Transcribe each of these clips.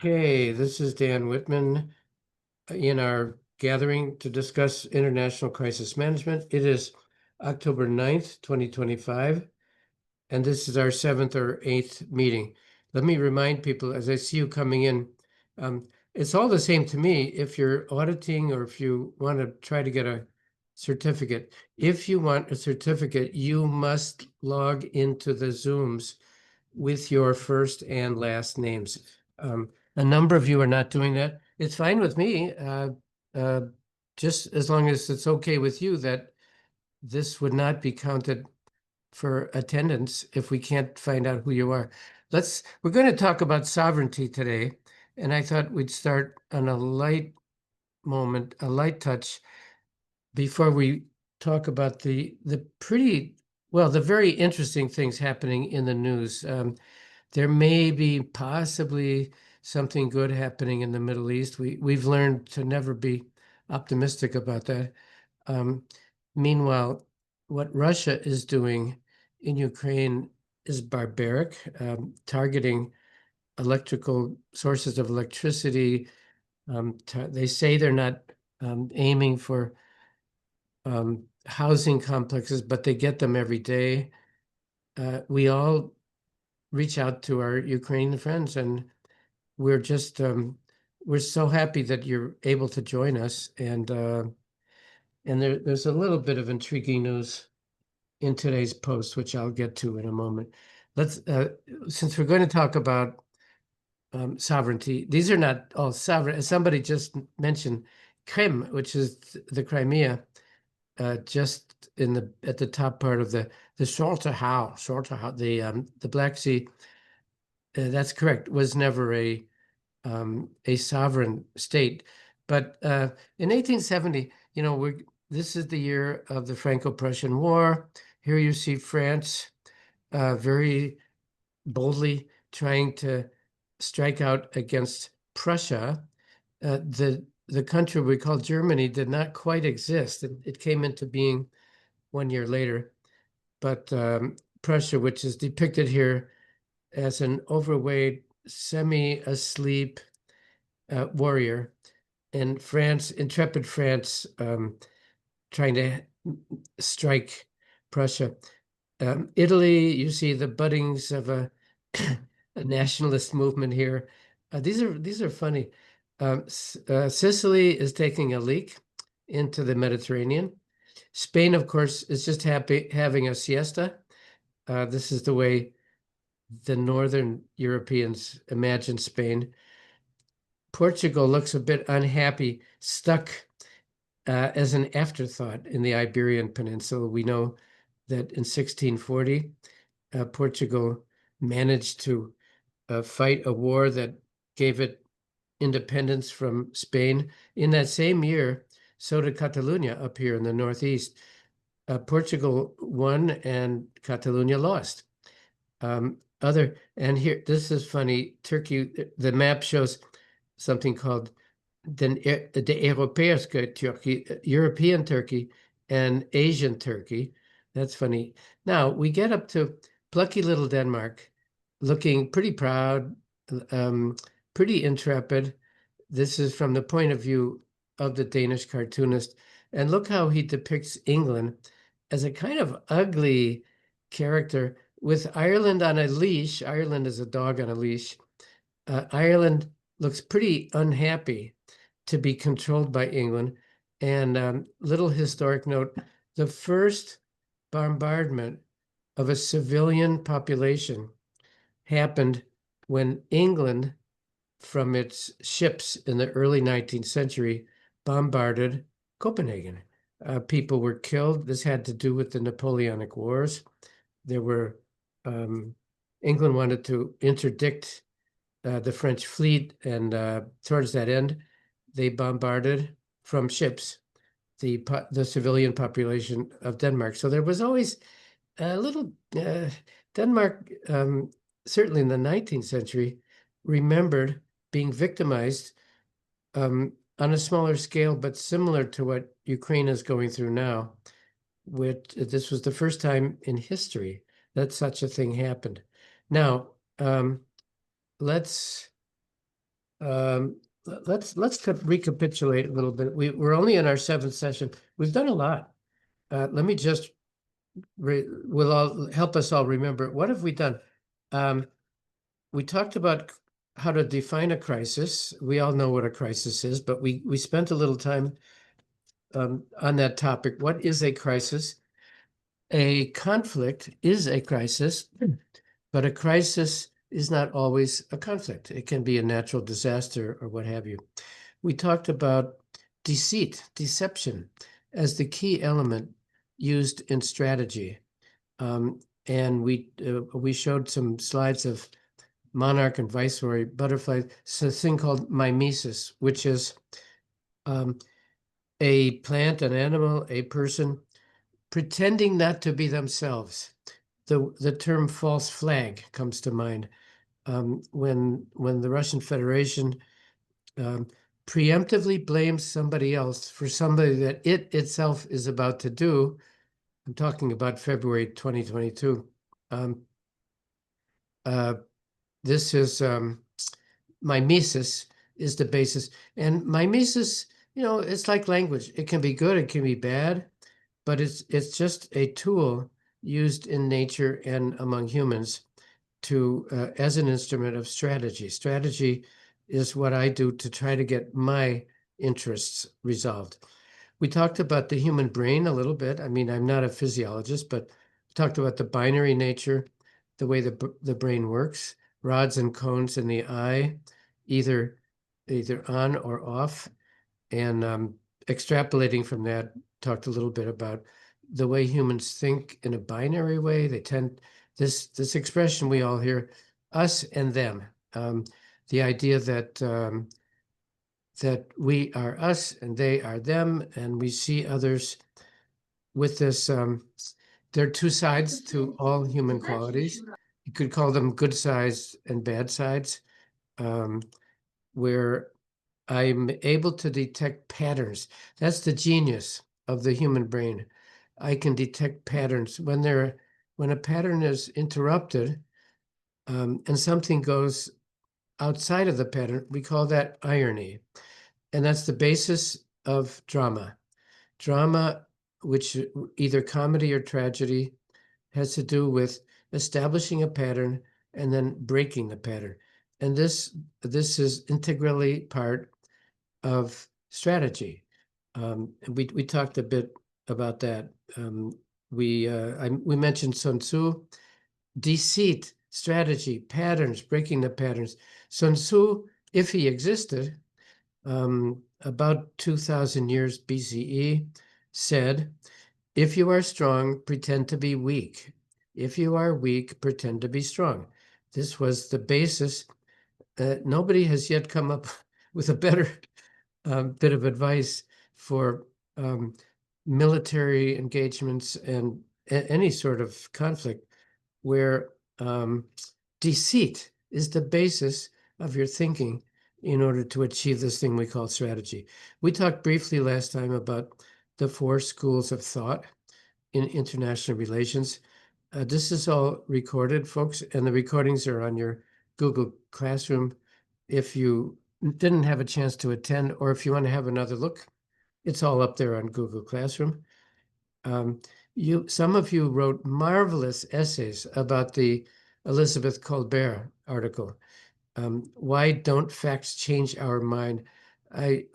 Okay, this is Dan Whitman in our gathering to discuss international crisis management. It is October 9th, 2025, and this is our seventh or eighth meeting. Let me remind people as I see you coming in, um, it's all the same to me if you're auditing or if you want to try to get a certificate. If you want a certificate, you must log into the Zooms with your first and last names. A number of you are not doing that. It's fine with me, uh, just as long as it's okay with you that this would not be counted for attendance if we can't find out who you are. We're going to talk about sovereignty today, and I thought we'd start on a light moment, a light touch, before we talk about the very interesting things happening in the news. There may be possibly something good happening in the Middle East. We've learned to never be optimistic about that. Um, Meanwhile, what Russia is doing in Ukraine is barbaric, targeting electrical sources of electricity. They say they're not aiming for housing complexes, but they get them every day. We all reach out to our Ukrainian friends, and we're just we're so happy that you're able to join us. And there's a little bit of intriguing news in today's post, which I'll get to in a moment. Let's Since we're going to talk about sovereignty, these are not all sovereign. As somebody just mentioned, Krim, which is the Crimea, just at the top part of the Shorter How, the Black Sea. That's correct. Was never a sovereign state, but in 1870, this is the year of the Franco-Prussian War. Here you see France very boldly trying to strike out against Prussia. The country we call Germany did not quite exist. It came into being 1 year later, but Prussia, which is depicted here as an overweight, semi-asleep warrior, and France, intrepid France, trying to strike Prussia. Italy, you see the buddings of a nationalist movement here. These are funny. Sicily is taking a leak into the Mediterranean. Spain, of course, is just having a siesta. This is the way the Northern Europeans imagine Spain. Portugal looks a bit unhappy, stuck as an afterthought in the Iberian Peninsula. We know that in 1640, Portugal managed to fight a war that gave it independence from Spain. In that same year, so did Catalonia up here in the Northeast. Portugal won and Catalonia lost. Here, this is funny. Turkey, the map shows something called the Europäische Turkey, European Turkey, and Asian Turkey. That's funny. Now we get up to plucky little Denmark, looking pretty proud, pretty intrepid. This is from the point of view of the Danish cartoonist. And look how he depicts England as a kind of ugly character with Ireland on a leash. Ireland is a dog on a leash. Ireland looks pretty unhappy to be controlled by England. And little historic note, the first bombardment of a civilian population happened when England, from its ships in the early 19th century, bombarded Copenhagen. People were killed. This had to do with the Napoleonic Wars. There were England wanted to interdict the French fleet, and towards that end, they bombarded from ships the civilian population of Denmark. So there was always a little Denmark, certainly in the 19th century, remembered being victimized on a smaller scale, but similar to what Ukraine is going through now. This was the first time in history that such a thing happened. Now, let's Let's recapitulate a little bit. We're only in our seventh session. We've done a lot. Let me just will all help us all remember. What have we done? We talked about how to define a crisis. We all know what a crisis is, but we spent a little time on that topic. What is a crisis? A conflict is a crisis, but a crisis is not always a conflict. It can be a natural disaster or what have you. We talked about deceit, deception, as the key element used in strategy. And we showed some slides of monarch and viceroy butterfly. It's a thing called mimesis, which is a plant, an animal, a person pretending not to be themselves. The term false flag comes to mind when the Russian Federation preemptively blames somebody else for somebody that it itself is about to do. I'm talking about February 2022. This is mimesis is the basis. And mimesis, it's like language. It can be good, it can be bad, but it's just a tool used in nature and among humans to as an instrument of strategy. Strategy is what I do to try to get my interests resolved. We talked about the human brain a little bit. I mean, I'm not a physiologist, but we talked about the binary nature, the way the brain works, rods and cones in the eye, either on or off. And extrapolating from that, talked a little bit about the way humans think in a binary way. They tend this expression we all hear, us and them. The idea that that we are us and they are them, and we see others with this. There are two sides to all human qualities. You could call them good sides and bad sides, where I'm able to detect patterns. That's the genius of the human brain. I can detect patterns when a pattern is interrupted, and something goes outside of the pattern. We call that irony, and that's the basis of drama. Drama, which either comedy or tragedy, has to do with establishing a pattern and then breaking the pattern. And this is integrally part of strategy. We talked a bit about that. We mentioned Sun Tzu, deceit, strategy, patterns, breaking the patterns. Sun Tzu, if he existed, about 2,000 years BCE, said, "If you are strong, pretend to be weak. If you are weak, pretend to be strong." This was the basis. Nobody has yet come up with a better bit of advice for military engagements and any sort of conflict where deceit is the basis of your thinking in order to achieve this thing we call strategy. We talked briefly last time about the four schools of thought in international relations. This is all recorded, folks, and the recordings are on your Google Classroom. If you didn't have a chance to attend, or if you want to have another look, it's all up there on Google Classroom. Some of you wrote marvelous essays about the Elizabeth Colbert article. Why don't facts change our mind? I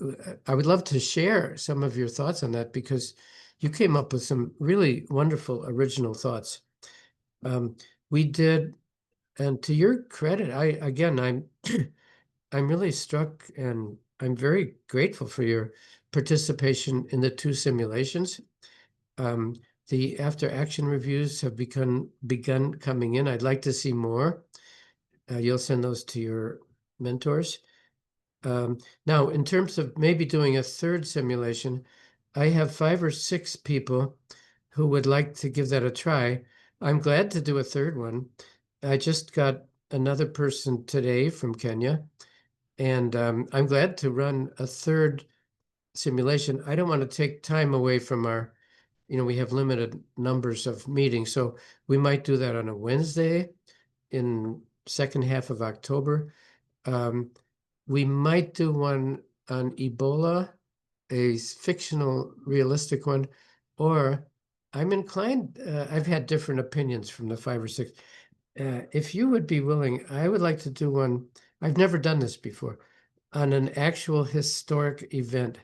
would love to share some of your thoughts on that, because you came up with some really wonderful original thoughts. We did, and to your credit, I'm I'm really struck, and I'm very grateful for your participation in the two simulations. The after action reviews have begun coming in. I'd like to see more. You'll send those to your mentors. Now, in terms of maybe doing a third simulation, I have 5 or 6 people who would like to give that a try. I'm glad to do a third one. I just got another person today from Kenya, and I'm glad to run a third simulation. I don't want to take time away from our, we have limited numbers of meetings, so we might do that on a Wednesday in second half of October. We might do one on Ebola, a fictional, realistic one, or I'm inclined, I've had different opinions from the 5 or 6. If you would be willing, I would like to do one. I've never done this before on an actual historic event.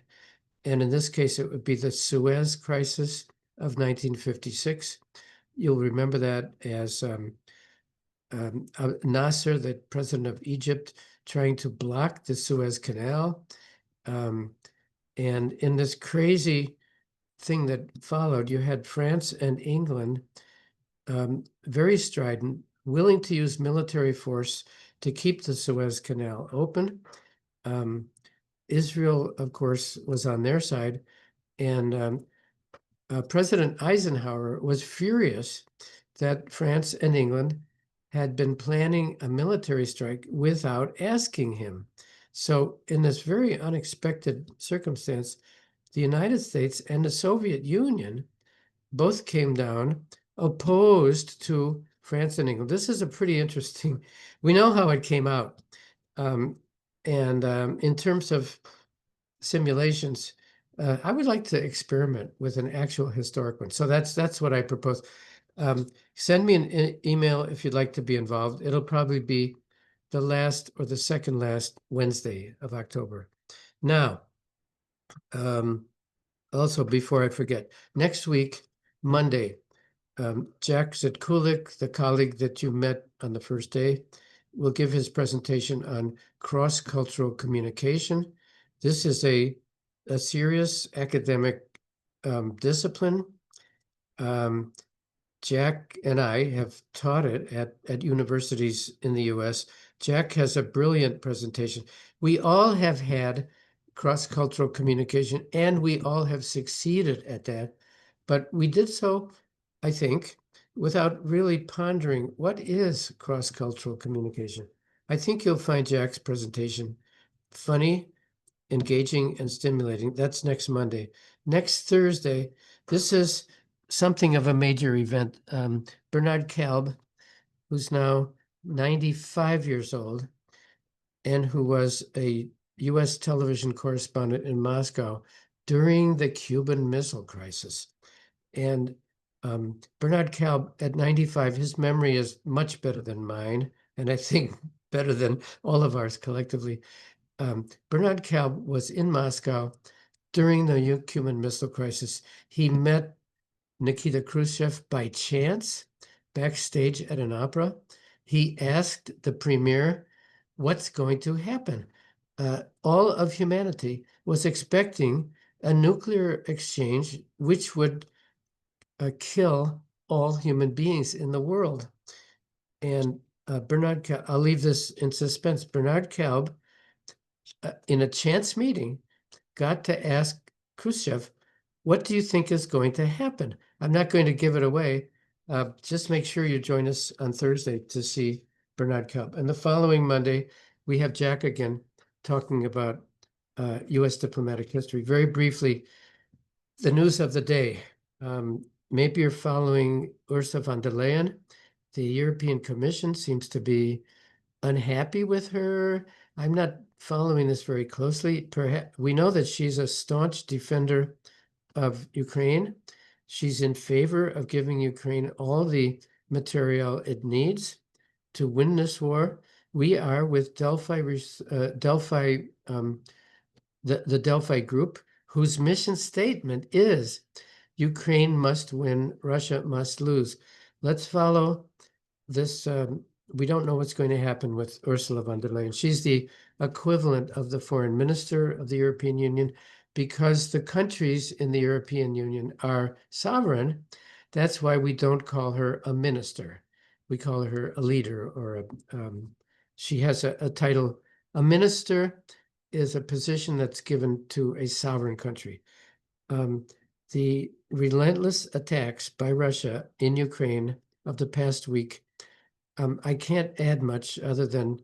And in this case, it would be the Suez Crisis of 1956. You'll remember that as Nasser, the president of Egypt, trying to block the Suez Canal. And in this crazy thing that followed, you had France and England very strident, willing to use military force to keep the Suez Canal open. Israel, of course, was on their side, and President Eisenhower was furious that France and England had been planning a military strike without asking him. So, in this very unexpected circumstance, the United States and the Soviet Union both came down opposed to France and England. This is a pretty interesting, we know how it came out. And in terms of simulations, I would like to experiment with an actual historic one. So that's what I propose. Send me an email if you'd like to be involved. It'll probably be the last or the second last Wednesday of October. Now, also before I forget, next week, Monday, Jack Zetkulik, the colleague that you met on the first day, will give his presentation on cross-cultural communication. This is a serious academic discipline. Jack and I have taught it at universities in the US. Jack has a brilliant presentation. We all have had cross-cultural communication, and we all have succeeded at that. But we did so, I think, without really pondering what is cross-cultural communication. I think you'll find Jack's presentation funny, engaging, and stimulating. That's next Monday. Next Thursday, this is something of a major event. Bernard Kalb, who's now 95 years old and who was a US television correspondent in Moscow during the Cuban Missile Crisis. And Bernard Kalb, at 95, his memory is much better than mine, and I think better than all of ours collectively. Bernard Kalb was in Moscow during the Cuban Missile Crisis. He met Nikita Khrushchev by chance backstage at an opera. He asked the premier, what's going to happen? All of humanity was expecting a nuclear exchange which would kill all human beings in the world. And Bernard Kalb, I'll leave this in suspense. Bernard Kalb, in a chance meeting, got to ask Khrushchev, what do you think is going to happen? I'm not going to give it away. Just make sure you join us on Thursday to see Bernard Kalb. And the following Monday, we have Jack again talking about US diplomatic history. Very briefly, the news of the day. Maybe you're following Ursula von der Leyen. The European Commission seems to be unhappy with her. I'm not following this very closely. Perhaps we know that she's a staunch defender of Ukraine. She's in favor of giving Ukraine all the material it needs to win this war. We are with the Delphi group, whose mission statement is Ukraine must win, Russia must lose. Let's follow this. We don't know what's going to happen with Ursula von der Leyen. She's the equivalent of the foreign minister of the European Union. Because the countries in the European Union are sovereign, that's why we don't call her a minister. We call her a leader, or she has a title. A minister is a position that's given to a sovereign country. The relentless attacks by Russia in Ukraine of the past week, I can't add much other than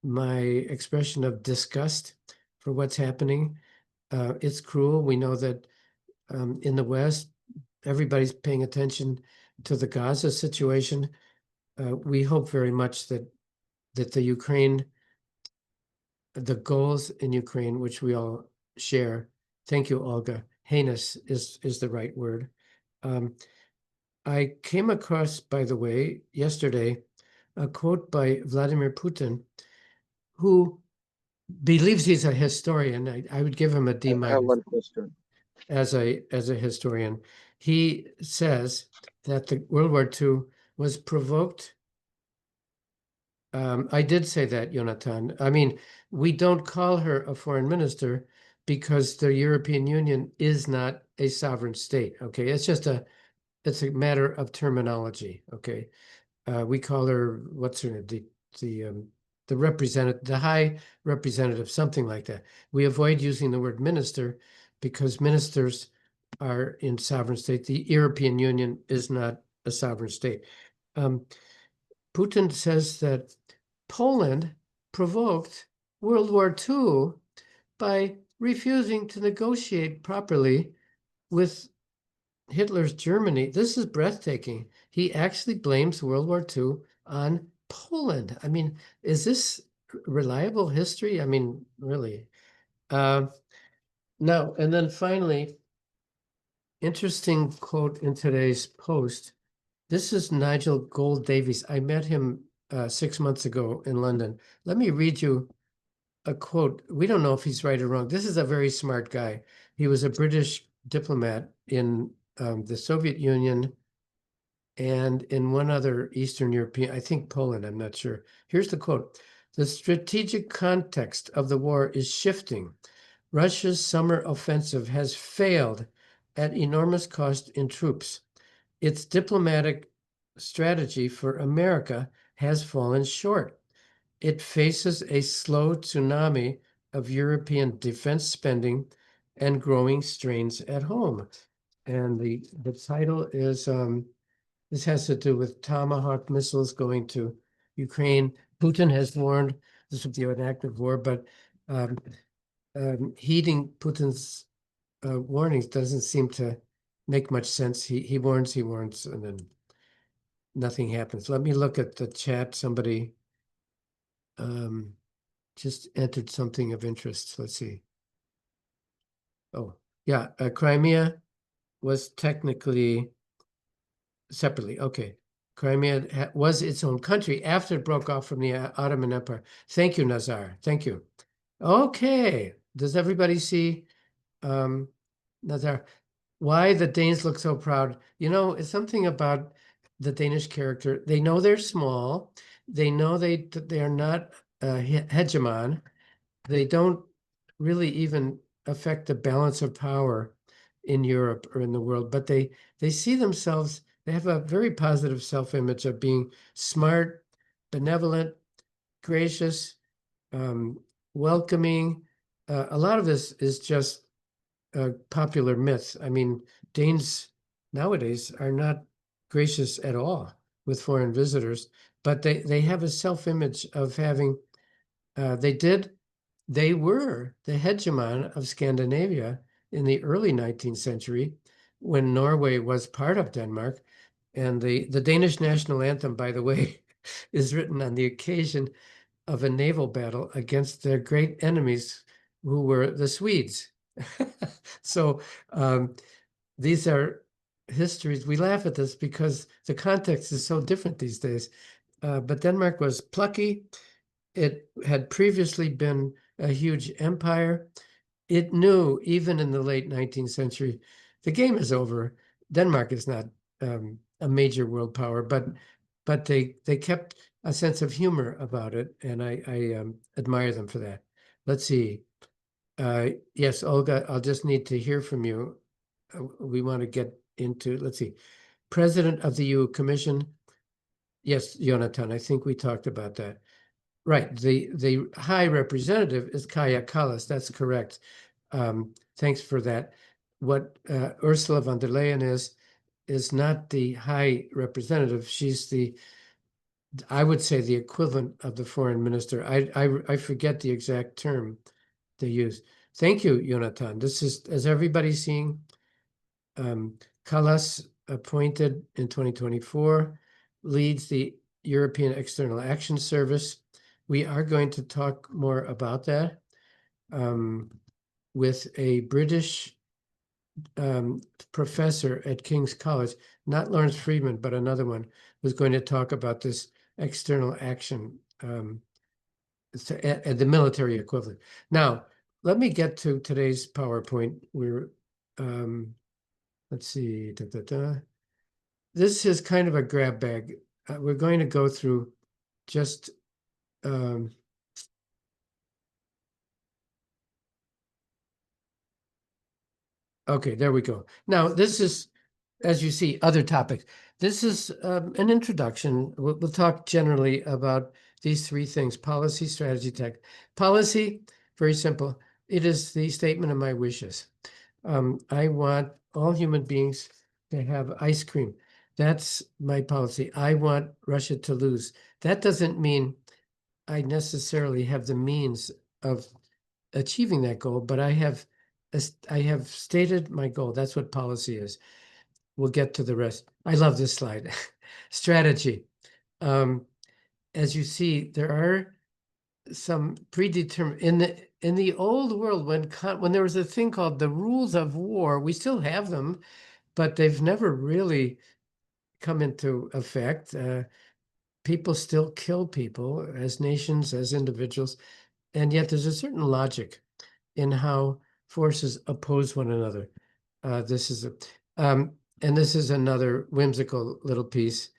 my expression of disgust for what's happening. It's cruel. We know that in the West, everybody's paying attention to the Gaza situation. We hope very much that the Ukraine the goals in Ukraine, which we all share. Thank you, Olga. Heinous is the right word. I came across, by the way, yesterday, a quote by Vladimir Putin, who believes he's a historian. I would give him a D I have minus one question. as a historian. He says that the World War II was provoked. I did say that, Jonathan. I mean, we don't call her a foreign minister because the European Union is not a sovereign state. Okay, it's a matter of terminology. Okay, we call her, what's her name? The representative, the high representative, something like that. We avoid using the word minister because ministers are in sovereign state. The European Union is not a sovereign state. Putin says that Poland provoked World War II by refusing to negotiate properly with Hitler's Germany. This is breathtaking. He actually blames World War II on Poland. I mean, is this reliable history? I mean, really. No, and then finally, interesting quote in today's Post. This is Nigel Gold Davies. I met him 6 months ago in London. Let me read you a quote. We don't know if he's right or wrong. This is a very smart guy. He was a British diplomat in the Soviet Union and in one other Eastern European, I think Poland, I'm not sure. Here's the quote. The strategic context of the war is shifting. Russia's summer offensive has failed at enormous cost in troops. Its diplomatic strategy for America has fallen short. It faces a slow tsunami of European defense spending and growing strains at home. And the title is this has to do with Tomahawk missiles going to Ukraine. Putin has warned this would be an active war, but heeding Putin's warnings doesn't seem to make much sense. He warns, and then nothing happens. Let me look at the chat. Somebody just entered something of interest. Let's see. Oh, yeah, Crimea was technically separately. Okay. Crimea was its own country after it broke off from the Ottoman Empire. Thank you, Nazar. Thank you. Okay. Does everybody see Nazar? Why the Danes look so proud? You know, it's something about the Danish character. They know they're small. They know they are not hegemon. They don't really even affect the balance of power in Europe or in the world, but they see themselves, they have a very positive self-image of being smart, benevolent, gracious, welcoming. A lot of this is just popular myth. I mean, Danes nowadays are not gracious at all with foreign visitors, but they have a self-image of having, they were the hegemon of Scandinavia in the early 19th century when Norway was part of Denmark. And the Danish national anthem, by the way, is written on the occasion of a naval battle against their great enemies, who were the Swedes. So these are histories. We laugh at this because the context is so different these days. But Denmark was plucky. It had previously been a huge empire. It knew, even in the late 19th century, the game is over. Denmark is not a major world power, but they kept a sense of humor about it, and I admire them for that. Let's see. Yes, Olga, I'll just need to hear from you. We want to get into, let's see, President of the EU Commission. Yes, Jonathan, I think we talked about that. Right, the High Representative is Kaja Kallas. That's correct. Thanks for that. What Ursula von der Leyen is not the High Representative. She's I would say, the equivalent of the foreign minister. I forget the exact term they use. Thank you, Jonathan. This is, as everybody's seeing, Kallas, appointed in 2024, leads the European External Action Service, we are going to talk more about that with a British professor at King's College, not Lawrence Friedman, but another one, was going to talk about this external action at the military equivalent. Now, let me get to today's PowerPoint. Let's see. This is kind of a grab bag. We're going to go through just okay, there we go. Now, this is, as you see, other topics. This is an introduction. We'll talk generally about these three things: policy, strategy, tech. Policy, very simple. It is the statement of my wishes. I want all human beings to have ice cream. That's my policy. I want Russia to lose. That doesn't mean I necessarily have the means of achieving that goal, but I have stated my goal. That's what policy is. We'll get to the rest. I love this slide. Strategy. As you see, there are some predetermined in the old world when there was a thing called the rules of war. We still have them, but they've never really come into effect. People still kill people as nations, as individuals, and yet there's a certain logic in how forces oppose one another. This is and this is another whimsical little piece.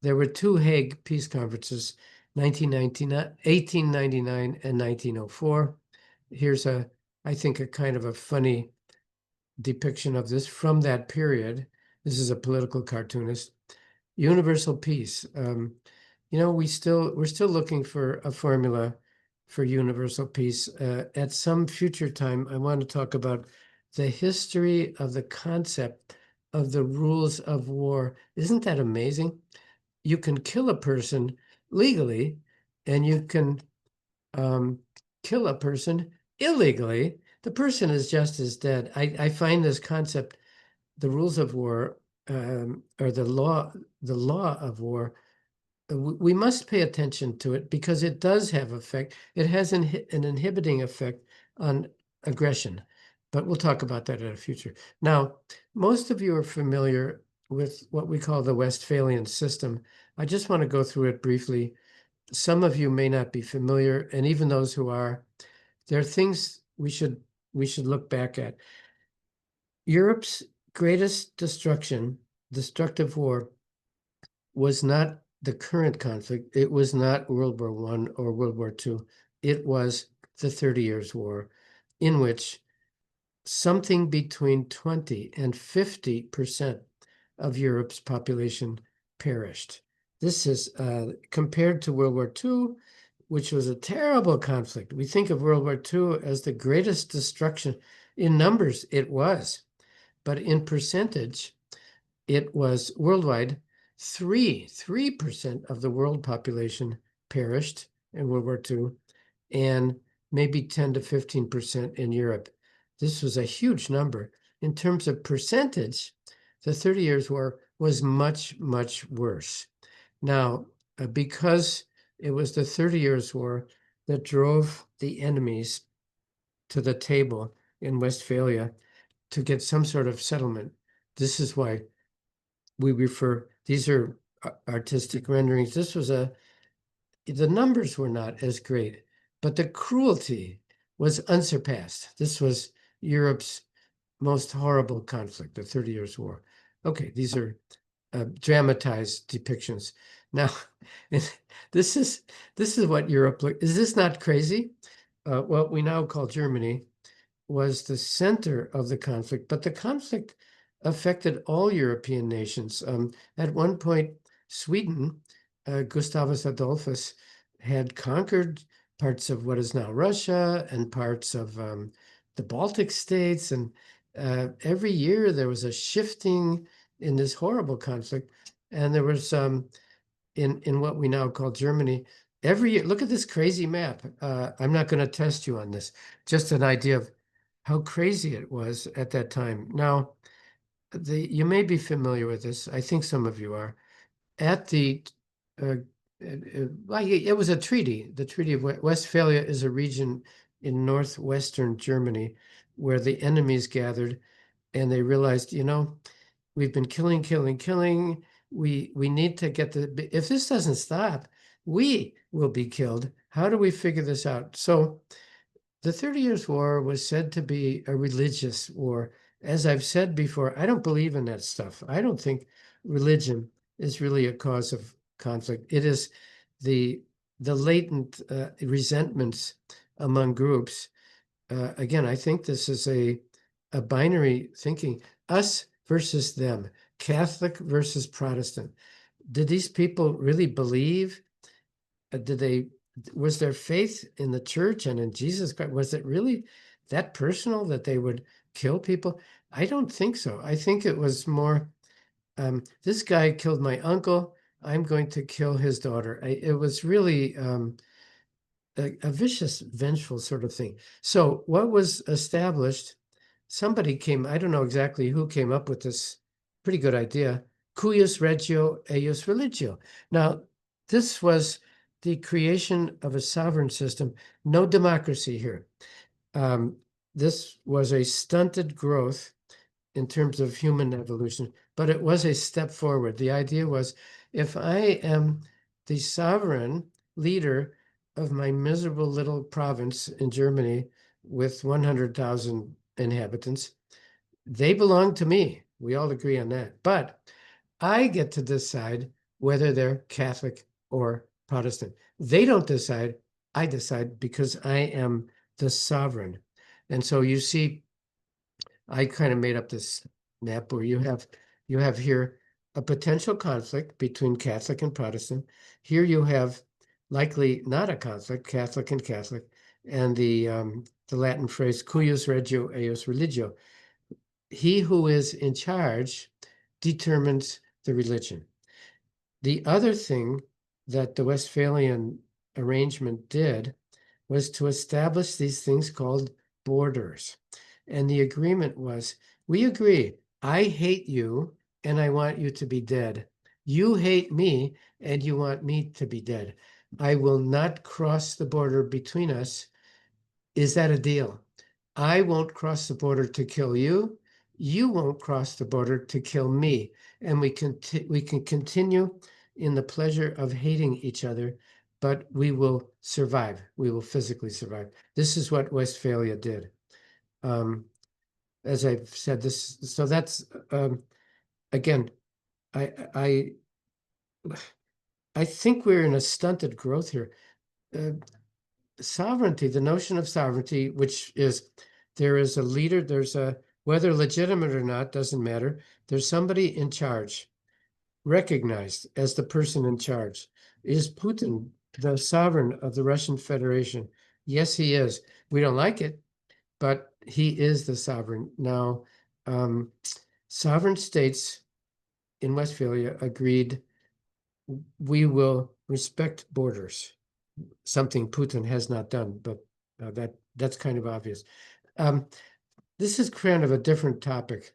There were two Hague peace conferences, 1899 and 1904. Here's I think, a kind of a funny depiction of this from that period. This is a political cartoonist. Universal peace. We're still looking for a formula for universal peace. At some future time, I want to talk about the history of the concept of the rules of war. Isn't that amazing? You can kill a person legally, and you can kill a person illegally. The person is just as dead. I find this concept, the rules of war, or the law of war, we must pay attention to it because it does have effect. It has an inhibiting effect on aggression, but we'll talk about that in the future. Now, most of you are familiar with what we call the Westphalian system. I just want to go through it briefly. Some of you may not be familiar, and even those who are, there are things we should look back at. Europe's greatest destructive war, was not the current conflict. It was not World War I or World War II. It was the 30 Years' War, in which something between 20 and 50% of Europe's population perished. This is compared to World War II, which was a terrible conflict. We think of World War II as the greatest destruction. In numbers, it was, but in percentage, it was worldwide. 3% of the world population perished in World War II, and maybe 10 to 15% in Europe. This was a huge number. In terms of percentage, the 30 Years' War was much, much worse. Now, because it was the 30 Years' War that drove the enemies to the table in Westphalia to get some sort of settlement. This is why we refer, these are artistic renderings. The numbers were not as great, but the cruelty was unsurpassed. This was Europe's most horrible conflict, the 30 Years' War. Okay, these are dramatized depictions. Now, this is what Europe looked. Is this not crazy? What we now call Germany was the center of the conflict, but the conflict affected all European nations. At one point, Sweden, Gustavus Adolphus, had conquered parts of what is now Russia and parts of the Baltic states. And every year there was a shifting in this horrible conflict. And there was, in what we now call Germany, every year, look at this crazy map. I'm not going to test you on this, just an idea of how crazy it was at that time. Now, you may be familiar with this. I think some of you are. At the it was a treaty. The Treaty of Westphalia is a region in northwestern Germany where the enemies gathered and they realized, we've been killing, killing, killing. We need to get if this doesn't stop, we will be killed. How do we figure this out? So the 30 Years' War was said to be a religious war. As I've said before, I don't believe in that stuff. I don't think religion is really a cause of conflict. It is the latent resentments among groups. Again, I think this is a binary thinking, us versus them, Catholic versus Protestant. Did these people really believe? Was their faith in the church and in Jesus Christ, was it really that personal that they would kill people? I don't think so. I think it was more, this guy killed my uncle. I'm going to kill his daughter. It was really a vicious, vengeful sort of thing. So what was established, somebody came, I don't know exactly who came up with this pretty good idea, cuius regio, eius religio. Now, this was the creation of a sovereign system, no democracy here. This was a stunted growth in terms of human evolution, but it was a step forward. The idea was, if I am the sovereign leader of my miserable little province in Germany with 100,000 inhabitants, they belong to me. We all agree on that. But I get to decide whether they're Catholic or Protestant. They don't decide. I decide because I am the sovereign. And so you see, I kind of made up this map where you have here a potential conflict between Catholic and Protestant. Here you have likely not a conflict, Catholic and Catholic, and the Latin phrase cuius regio eius religio. He who is in charge determines the religion. The other thing that the Westphalian arrangement did was to establish these things called borders. And the agreement was, we agree, I hate you and I want you to be dead. You hate me and you want me to be dead. I will not cross the border between us. Is that a deal? I won't cross the border to kill you. You won't cross the border to kill me. And we can continue in the pleasure of hating each other, but we will survive. We will physically survive. This is what Westphalia did. As I've said this, so that's again, I I think we're in a stunted growth here. Sovereignty, the notion of sovereignty, which is there is a leader, whether legitimate or not, doesn't matter. There's somebody in charge, recognized as the person in charge. Is Putin the sovereign of the Russian Federation? Yes, he is. We don't like it, but he is the sovereign. Now, sovereign states in Westphalia agreed, we will respect borders, something Putin has not done, but that's kind of obvious. This is kind of a different topic.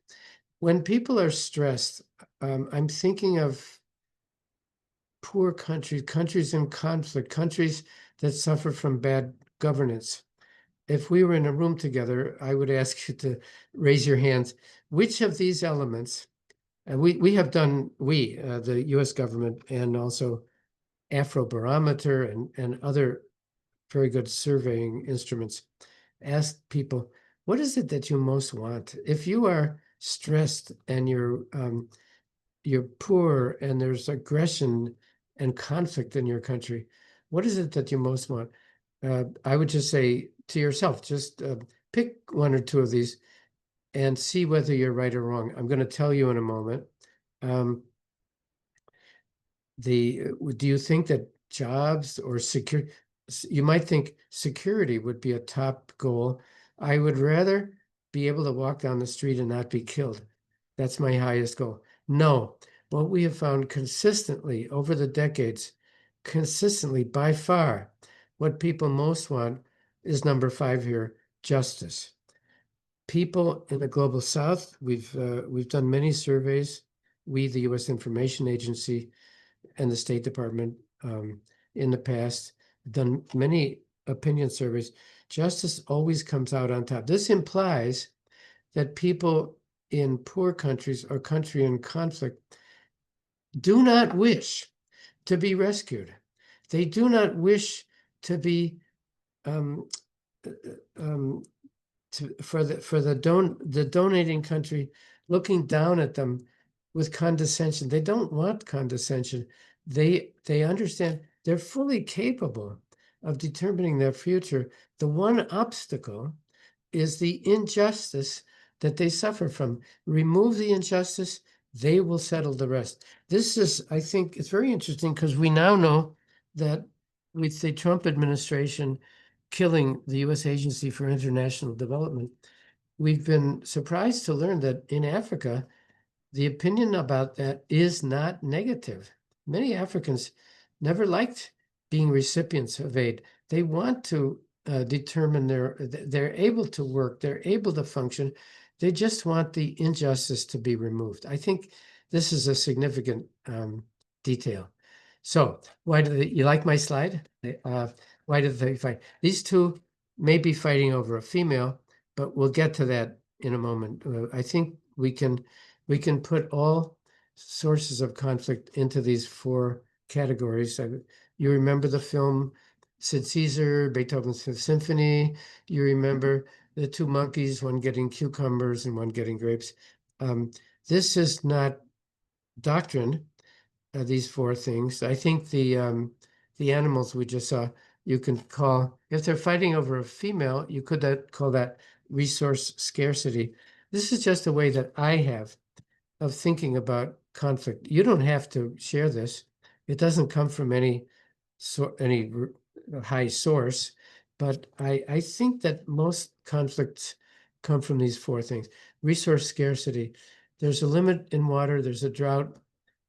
When people are stressed, I'm thinking of poor countries, countries in conflict, countries that suffer from bad governance. If we were in a room together, I would ask you to raise your hands. Which of these elements, and we have done, the US government and also Afrobarometer and other very good surveying instruments, asked people, what is it that you most want? If you are stressed and you're poor and there's aggression and conflict in your country, what is it that you most want? I would just say to yourself, just pick one or two of these and see whether you're right or wrong. I'm going to tell you in a moment. Do you think that jobs or security, you might think security would be a top goal. I would rather be able to walk down the street and not be killed. That's my highest goal. No, what we have found consistently over the decades, consistently by far, what people most want is number 5 here, justice. People in the global south, we've done many surveys, we, the US Information Agency, and the State Department, in the past, done many opinion surveys, justice always comes out on top. This implies that people in poor countries or country in conflict do not wish to be rescued. They do not wish to be um, um, for the donating country looking down at them with condescension. They don't want condescension. They understand they're fully capable of determining their future. The one obstacle is the injustice that they suffer from. Remove the injustice, they will settle the rest. This is, I think, it's very interesting because we now know that with the Trump administration killing the U.S. Agency for International Development, we've been surprised to learn that in Africa, the opinion about that is not negative. Many Africans never liked being recipients of aid. They want to determine they're able to work, they're able to function. They just want the injustice to be removed. I think this is a significant detail. So why you like my slide? Why did they fight? These two may be fighting over a female, but we'll get to that in a moment. I think we can put all sources of conflict into these four categories. You remember the film Sid Caesar, Beethoven's Fifth Symphony. You remember the two monkeys, one getting cucumbers and one getting grapes. This is not doctrine, these four things. I think the animals we just saw, you can call, if they're fighting over a female, you could call that resource scarcity. This is just a way that I have of thinking about conflict. You don't have to share this. It doesn't come from any high source, but I think that most conflicts come from these four things. Resource scarcity. There's a limit in water, there's a drought.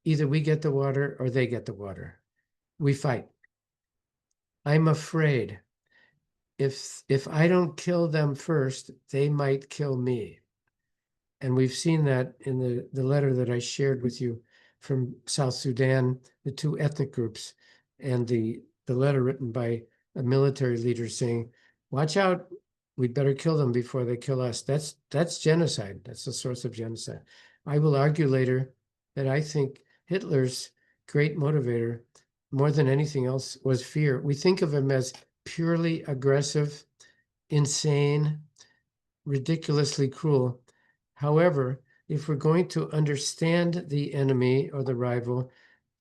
Either we get the water or they get the water. We fight. I'm afraid if I don't kill them first, they might kill me. And we've seen that in the letter that I shared with you from South Sudan, the two ethnic groups, and the letter written by a military leader saying, watch out, we'd better kill them before they kill us. That's genocide. That's the source of genocide. I will argue later that I think Hitler's great motivator, more than anything else, was fear. We think of him as purely aggressive, insane, ridiculously cruel. However, if we're going to understand the enemy or the rival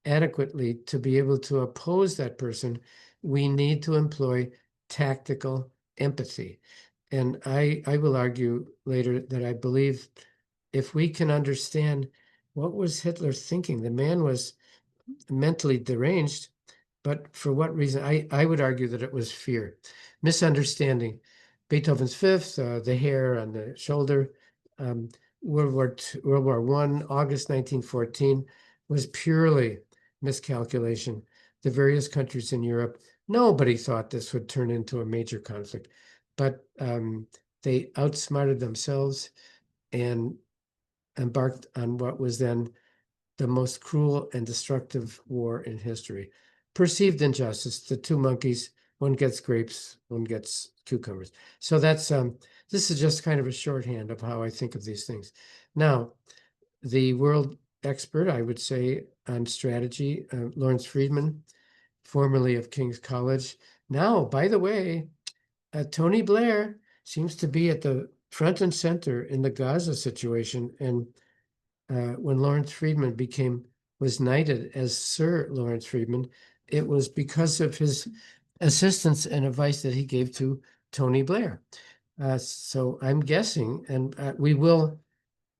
adequately to be able to oppose that person, we need to employ tactical empathy. And I will argue later that I believe if we can understand what was Hitler thinking, the man was mentally deranged, but for what reason? I would argue that it was fear, misunderstanding. Beethoven's Fifth, the hair on the shoulder, World War I, August 1914, was purely miscalculation. The various countries in Europe, nobody thought this would turn into a major conflict, but they outsmarted themselves and embarked on what was then the most cruel and destructive war in history. Perceived injustice, the two monkeys, one gets grapes, one gets cucumbers. So that's this is just kind of a shorthand of how I think of these things. Now, the world expert, I would say, on strategy, Lawrence Friedman, formerly of King's College. Now, by the way, Tony Blair seems to be at the front and center in the Gaza situation. And when Lawrence Friedman was knighted as Sir Lawrence Friedman, it was because of his assistance and advice that he gave to Tony Blair. So I'm guessing, and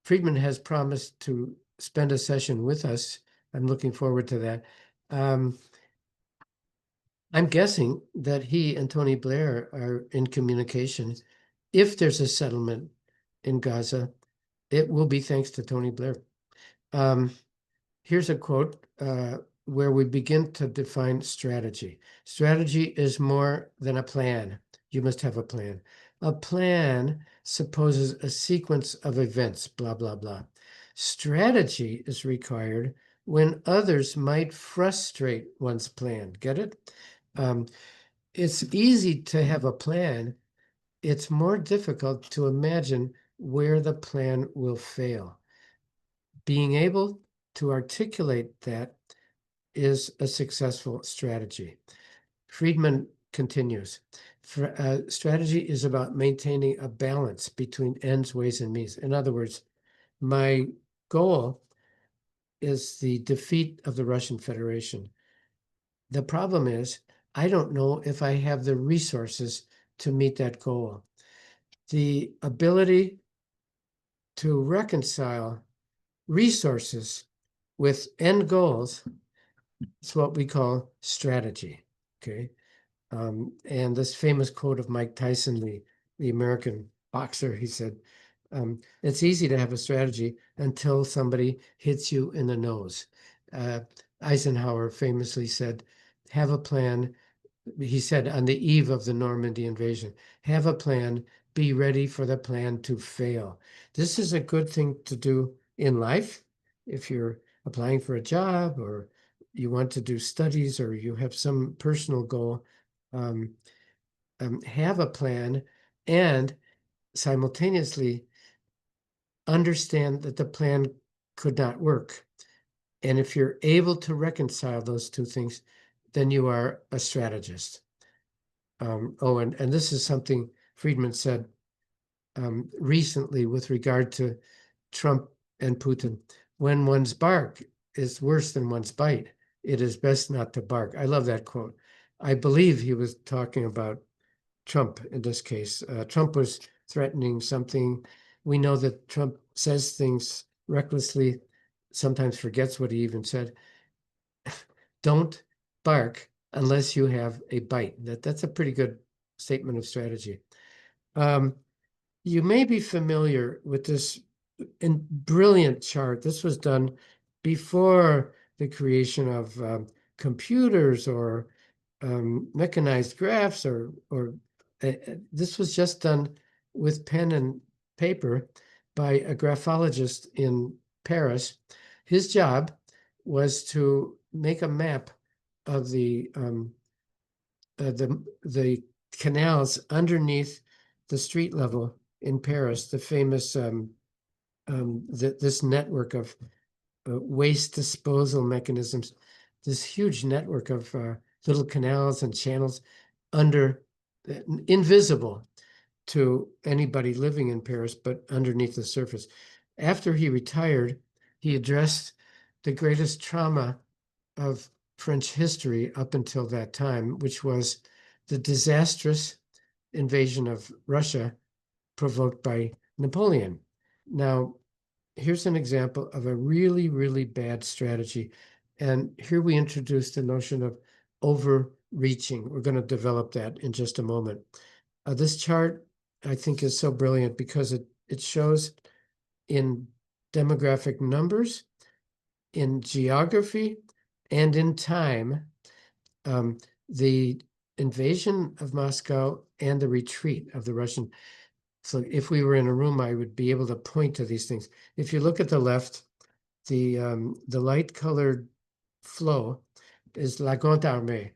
Friedman has promised to spend a session with us. I'm looking forward to that. I'm guessing that he and Tony Blair are in communication. If there's a settlement in Gaza, it will be thanks to Tony Blair. Here's a quote where we begin to define strategy. Strategy is more than a plan. You must have a plan. A plan supposes a sequence of events, blah, blah, blah. Strategy is required when others might frustrate one's plan. Get it? It's easy to have a plan. It's more difficult to imagine where the plan will fail. Being able to articulate that is a successful strategy. Friedman continues, strategy is about maintaining a balance between ends, ways, and means. In other words, my goal is the defeat of the Russian Federation. The problem is, I don't know if I have the resources to meet that goal. The ability to reconcile resources with end goals is what we call strategy, okay? And this famous quote of Mike Tyson, the American boxer, he said, it's easy to have a strategy until somebody hits you in the nose. Eisenhower famously said, have a plan. He said on the eve of the Normandy invasion, have a plan, be ready for the plan to fail. This is a good thing to do in life. If you're applying for a job or you want to do studies or you have some personal goal, have a plan and simultaneously understand that the plan could not work. And if you're able to reconcile those two things, then you are a strategist. And this is something Friedman said recently with regard to Trump and Putin. When one's bark is worse than one's bite, it is best not to bark. I love that quote. I believe he was talking about Trump in this case. Trump was threatening something. We know that Trump says things recklessly, sometimes forgets what he even said. Don't bark unless you have a bite. That's a pretty good statement of strategy. You may be familiar with this brilliant chart. This was done before the creation of computers or mechanized graphs, or this was just done with pen and paper by a graphologist in Paris. His job was to make a map of the canals underneath the street level in Paris, the famous this network of waste disposal mechanisms, this huge network of little canals and channels under, invisible to anybody living in Paris, but underneath the surface. After he retired, he addressed the greatest trauma of French history up until that time, which was the disastrous invasion of Russia provoked by Napoleon. Now, here's an example of a really, really bad strategy. And here we introduce the notion of overreaching. We're going to develop that in just a moment. This chart, I think, is so brilliant because it shows in demographic numbers, in geography, and in time, the invasion of Moscow and the retreat of the Russian. So if we were in a room, I would be able to point to these things. If you look at the left, the light-colored flow is La Grande Armée.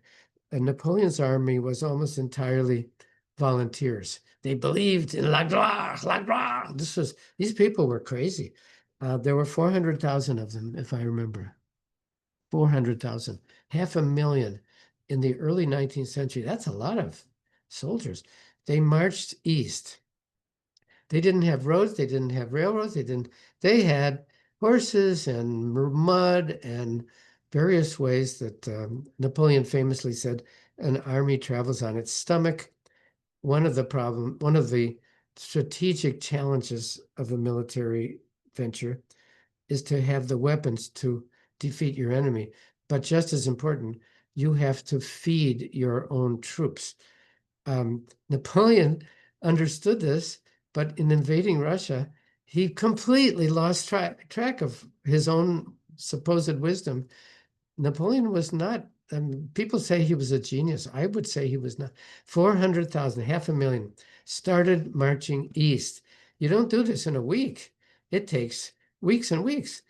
And Napoleon's army was almost entirely volunteers. They believed in la gloire, la gloire. These people were crazy. There were 400,000 of them, if I remember. 400,000, 500,000 in the early 19th century. That's a lot of soldiers. They marched east. They didn't have roads. They didn't have railroads. They had horses and mud and various ways that Napoleon famously said an army travels on its stomach. One of the strategic challenges of a military venture is to have the weapons to defeat your enemy. But just as important, you have to feed your own troops. Napoleon understood this, but in invading Russia, he completely lost track of his own supposed wisdom. Napoleon was not, people say he was a genius. I would say he was not. 400,000, 500,000, started marching east. You don't do this in a week. It takes weeks and weeks.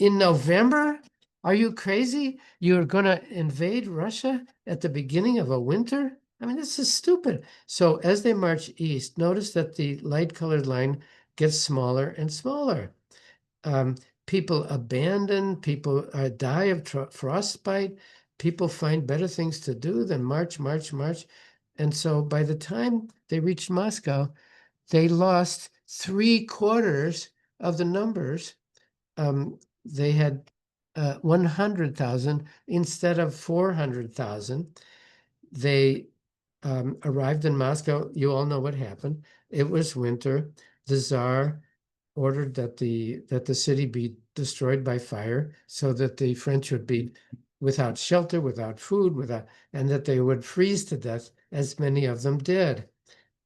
In November? Are you crazy? You're going to invade Russia at the beginning of a winter? I mean, this is stupid. So as they march east, notice that the light colored line gets smaller and smaller. People abandon, people die of frostbite. People find better things to do than march, march, march. And so by the time they reached Moscow, they lost 3/4 of the numbers. They had 100,000 instead of 400,000. They arrived in Moscow. You all know what happened. It was winter. The Tsar ordered that the city be destroyed by fire so that the French would be without shelter, without food, and that they would freeze to death, as many of them did.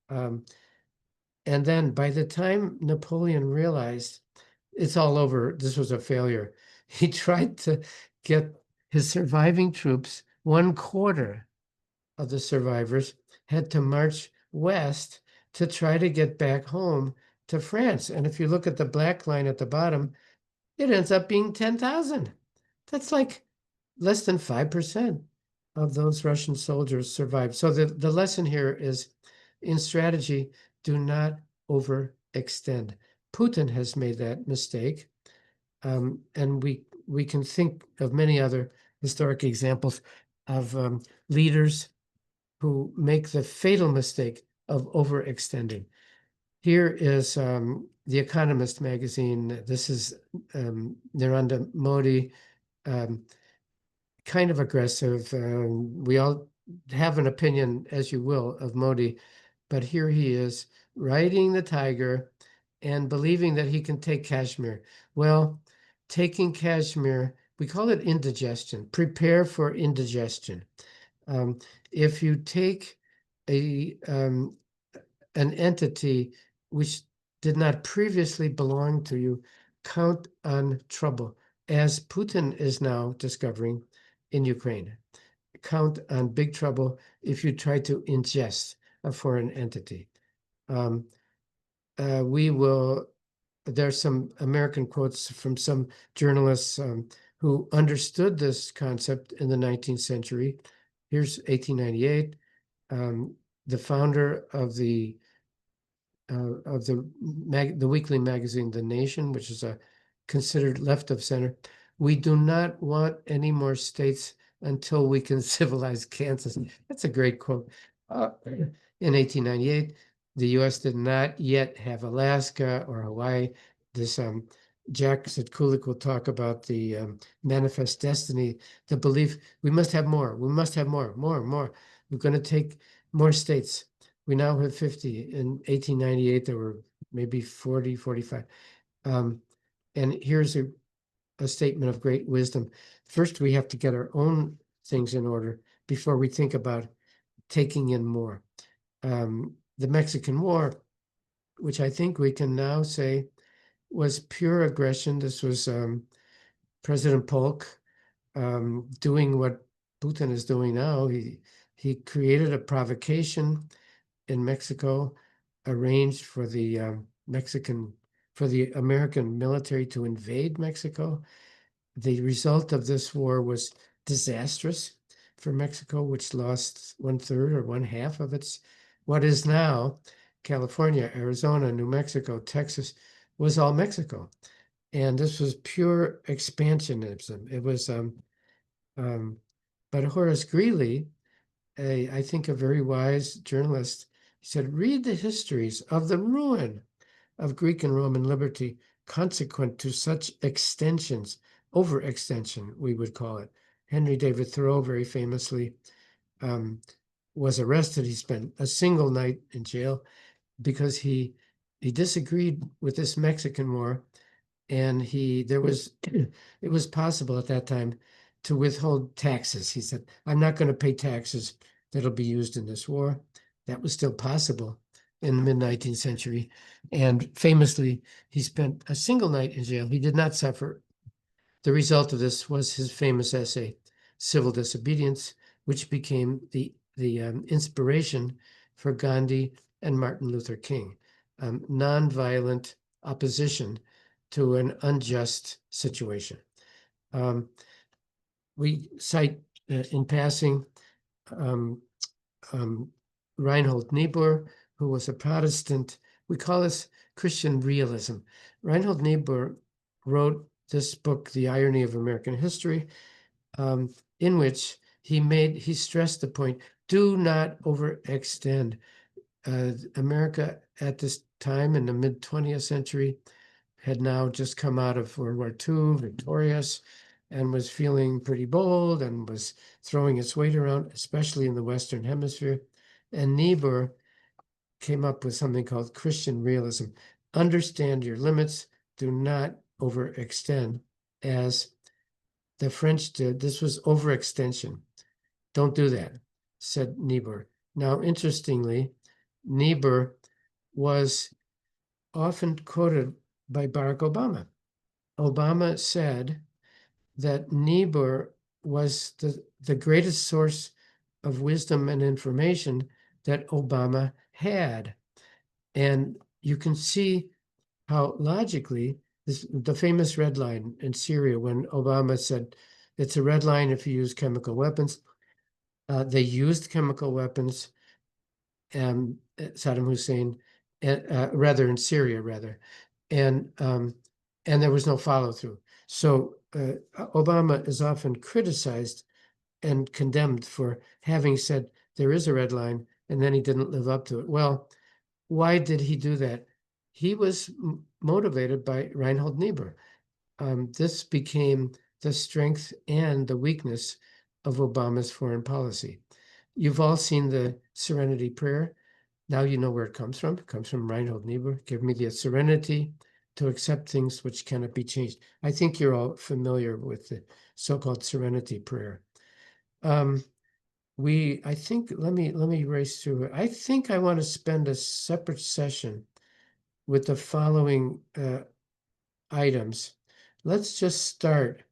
And then by the time Napoleon realized it's all over, this was a failure, he tried to get his surviving troops, 1/4 of the survivors had to march west to try to get back home to France. And if you look at the black line at the bottom, it ends up being 10,000. That's like less than 5% of those Russian soldiers survived. So the lesson here is in strategy, do not overextend. Putin has made that mistake. And we can think of many other historic examples of leaders who make the fatal mistake of overextending. Here is The Economist magazine. This is Narendra Modi, kind of aggressive. We all have an opinion, as you will, of Modi, but here he is riding the tiger and believing that he can take Kashmir. Well, taking Kashmir, we call it indigestion. Prepare for indigestion. If you take an entity which did not previously belong to you, count on trouble, as Putin is now discovering in Ukraine. Count on big trouble if you try to ingest a foreign entity. There's some American quotes from some journalists who understood this concept in the 19th century. Here's 1898. The founder of the weekly magazine, The Nation, which is considered left of center. We do not want any more states until we can civilize Kansas. That's a great quote. In 1898, the U.S. did not yet have Alaska or Hawaii. This Jack Kulik will talk about the manifest destiny, the belief we must have more. We must have more. We're going to take more states. We now have 50. In 1898, there were maybe 40, 45. And here's a statement of great wisdom. First, we have to get our own things in order before we think about taking in more. The Mexican War, which I think we can now say was pure aggression. This was President Polk doing what Putin is doing now. He created a provocation in Mexico, arranged for the American military to invade Mexico. The result of this war was disastrous for Mexico, which lost 1/3 or 1/2 of its, what is now California, Arizona, New Mexico, Texas, was all Mexico. And this was pure expansionism. It was, but Horace Greeley, I think a very wise journalist, he said, read the histories of the ruin of Greek and Roman liberty consequent to such extensions, overextension, we would call it. Henry David Thoreau, very famously, was arrested. He spent a single night in jail because he disagreed with this Mexican War, and it was possible at that time to withhold taxes. He said, I'm not going to pay taxes that'll be used in this war. That was still possible in the mid-19th century. And famously, he spent a single night in jail. He did not suffer. The result of this was his famous essay, Civil Disobedience, which became the inspiration for Gandhi and Martin Luther King. Nonviolent opposition to an unjust situation. We cite in passing Reinhold Niebuhr, who was a Protestant. We call this Christian realism. Reinhold Niebuhr wrote this book, The Irony of American History, in which he stressed the point, do not overextend. America at this time in the mid-20th century had now just come out of World War II, victorious, and was feeling pretty bold and was throwing its weight around, especially in the Western Hemisphere. And Niebuhr came up with something called Christian realism. Understand your limits, do not overextend, as the French did. This was overextension. Don't do that, said Niebuhr. Now, interestingly, Niebuhr was often quoted by Barack Obama. Obama said that Niebuhr was the greatest source of wisdom and information that Obama had. And you can see how logically the famous red line in Syria, when Obama said it's a red line if you use chemical weapons. They used chemical weapons, Saddam Hussein, rather in Syria, and there was no follow through. So Obama is often criticized and condemned for having said there is a red line, and then he didn't live up to it. Well, why did he do that? He was motivated by Reinhold Niebuhr. This became the strength and the weakness of Obama's foreign policy. You've all seen the Serenity Prayer. Now you know where it comes from. It comes from Reinhold Niebuhr. Give me the serenity to accept things which cannot be changed. I think you're all familiar with the so-called Serenity Prayer. I think, let me race through it. I think I want to spend a separate session with the following items. Let's just start,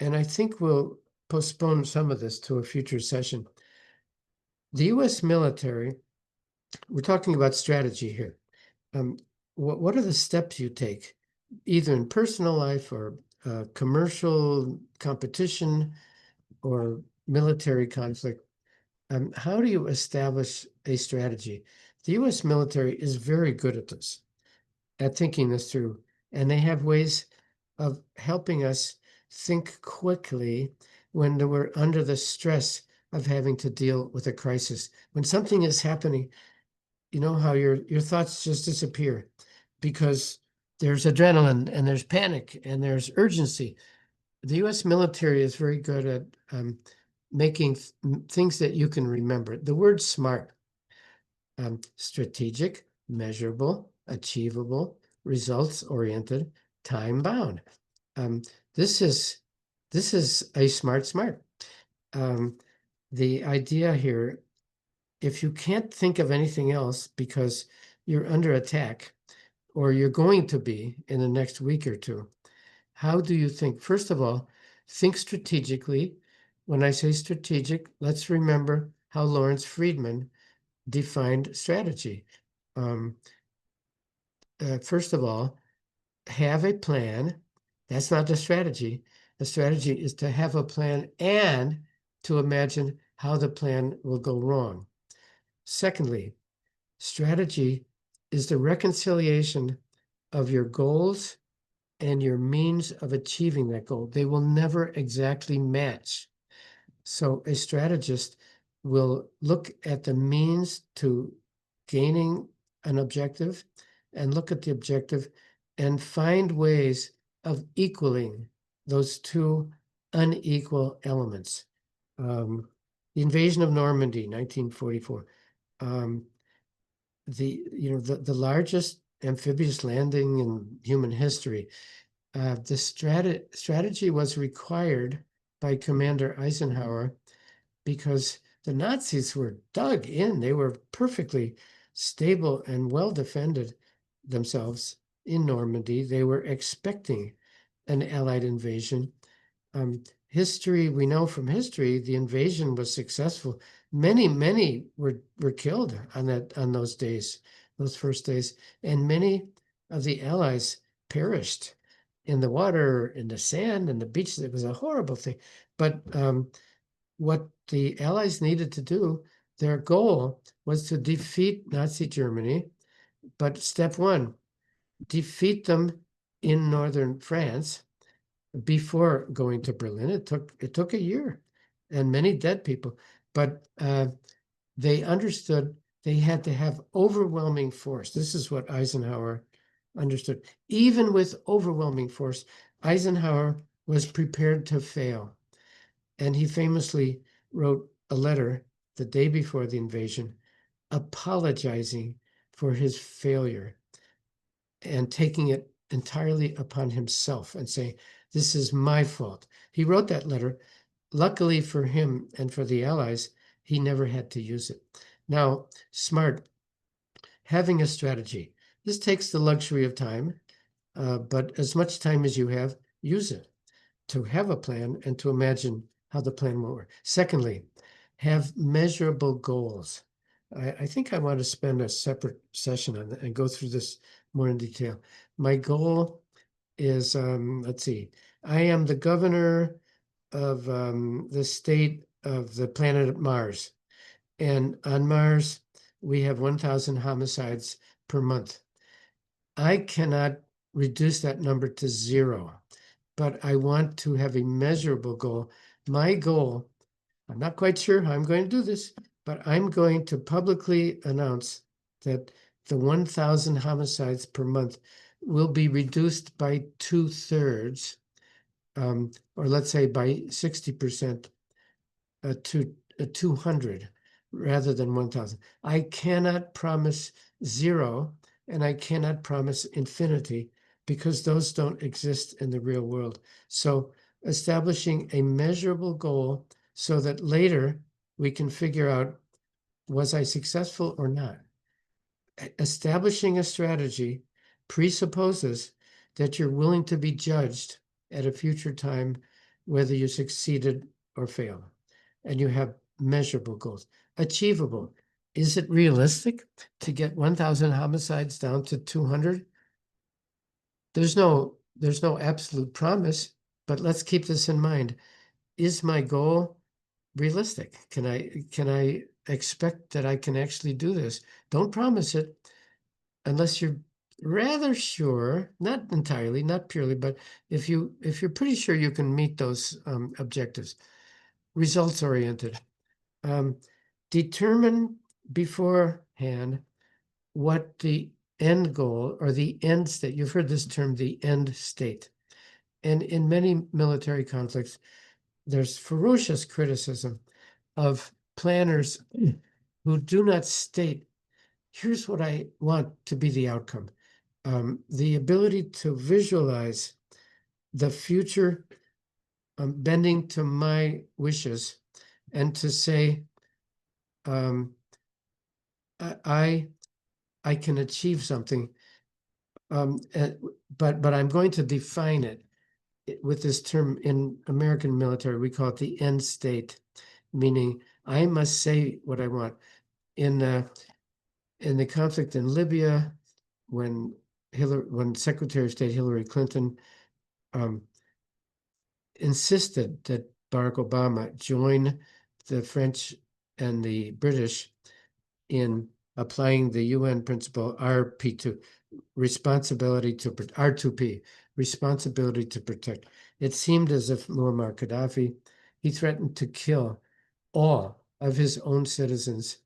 and I think we'll postpone some of this to a future session. The U.S. military, we're talking about strategy here. What are the steps you take, either in personal life or commercial competition or military conflict? How do you establish a strategy? The U.S. military is very good at this, at thinking this through, and they have ways of helping us think quickly when we're under the stress of having to deal with a crisis. When something is happening, you know how your thoughts just disappear because there's adrenaline and there's panic and there's urgency. The U.S. military is very good at making things that you can remember. The word SMART, strategic, measurable, achievable, results-oriented, time-bound. This is a SMART. The idea here, if you can't think of anything else because you're under attack, or you're going to be in the next week or two, how do you think? First of all, think strategically. When I say strategic, let's remember how Lawrence Friedman defined strategy. First of all, have a plan. That's not the strategy. The strategy is to have a plan and to imagine how the plan will go wrong. Secondly, strategy is the reconciliation of your goals and your means of achieving that goal. They will never exactly match. So a strategist will look at the means to gaining an objective and look at the objective and find ways of equaling those two unequal elements. The invasion of Normandy, 1944. The largest amphibious landing in human history. The strategy was required by Commander Eisenhower because the Nazis were dug in. They were perfectly stable and well defended themselves in Normandy. They were expecting an Allied invasion. We know from history, the invasion was successful. Many were killed on those days, those first days, and many of the Allies perished. in the water, in the sand, in the beaches. It was a horrible thing. But what the Allies needed to do, their goal was to defeat Nazi Germany. But step one, defeat them in northern France before going to Berlin. It took a year and many dead people, but they understood they had to have overwhelming force. This is what Eisenhower understood. Even with overwhelming force, Eisenhower was prepared to fail. And he famously wrote a letter the day before the invasion, apologizing for his failure and taking it entirely upon himself and saying, this is my fault. He wrote that letter. Luckily for him and for the Allies, he never had to use it. Now, smart, having a strategy. This takes the luxury of time, but as much time as you have, use it to have a plan and to imagine how the plan will work. Secondly, have measurable goals. I think I want to spend a separate session on that and go through this more in detail. My goal is, let's see, I am the governor of the state of the planet Mars. And on Mars, we have 1,000 homicides per month. I cannot reduce that number to zero, but I want to have a measurable goal. My goal, I'm not quite sure how I'm going to do this, but I'm going to publicly announce that the 1,000 homicides per month will be reduced by 2/3, or let's say by 60% to 200 rather than 1,000. I cannot promise zero and I cannot promise infinity because those don't exist in the real world. So establishing a measurable goal so that later we can figure out, was I successful or not? Establishing a strategy presupposes that you're willing to be judged at a future time whether you succeeded or failed, and you have measurable goals. Achievable. Is it realistic to get 1,000 homicides down to 200? There's no absolute promise, but let's keep this in mind. Is my goal realistic? Can I expect that I can actually do this? Don't promise it unless you're rather sure, not entirely, not purely, but if you're pretty sure you can meet those objectives. Results oriented. Determine beforehand what the end goal or the end state, you've heard this term, the end state. And in many military conflicts, there's ferocious criticism of planners who do not state, here's what I want to be the outcome. The ability to visualize the future bending to my wishes and to say, I can achieve something, but I'm going to define it with this term in American military. We call it the end state, meaning I must say what I want. In the conflict in Libya, when Secretary of State Hillary Clinton insisted that Barack Obama join the French and the British in applying the UN principle RP2, R2P, responsibility to protect. It seemed as if Muammar Gaddafi, he threatened to kill all of his own citizens